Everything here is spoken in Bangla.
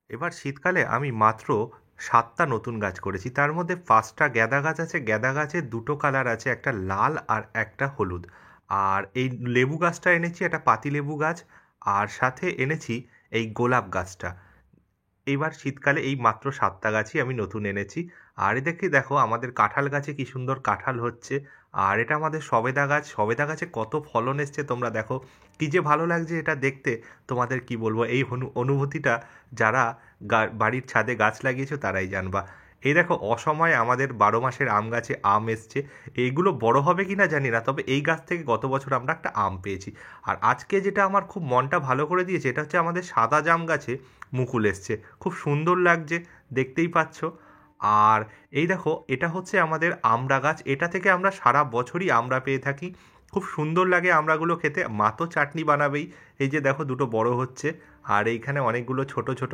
এবার শীতকালে আমি মাত্র ৭টা নতুন গাছ করেছি। তার মধ্যে ৫টা গ্যাদা গাছ আছে। গ্যাদা গাছের ২টো কালার আছে, একটা লাল আর একটা হলুদ। আর এই লেবু গাছটা এনেছি, একটা পাতিলেবু গাছ। আর সাথে এনেছি এই গোলাপ গাছটা। এইবার শীতকালে এই মাত্র ৭টা গাছই আমি নতুন এনেছি। আর এদিকে দেখো আমাদের কাঁঠাল গাছে কি সুন্দর কাঁঠাল হচ্ছে। আর এটা আমাদের সবেদা গাছ। সবেদা গাছে কত ফলন এসছে তোমরা দেখো। কি যে ভালো লাগছে এটা দেখতে, তোমাদের কি বলবো। এই অনুভূতিটা যারা বাড়ির ছাদে গাছ লাগিয়েছো তারাই জানবা। এই দেখো অসময়ে আমাদের ১২ মাসের আম গাছে আম এসছে। এইগুলো বড় হবে কিনা জানি না, তবে এই গাছ থেকে গত বছর আমরা একটা আম পেয়েছি। আর আজকে যেটা আমার খুব মনটা ভালো করে দিয়েছে, এটা হচ্ছে আমাদের সাদা জাম গাছে মুকুল এসছে। খুব সুন্দর লাগছে, দেখতেই পাচ্ছ। আর এই দেখো এটা হচ্ছে আমাদের আমড়া গাছ। এটা থেকে আমরা সারা বছরই আমড়া পেয়ে থাকি। খুব সুন্দর লাগে আমড়াগুলো খেতে। মা তো চাটনি বানাবেই। এই যে দেখো দুটো বড় হচ্ছে, আর এইখানে অনেকগুলো ছোট ছোট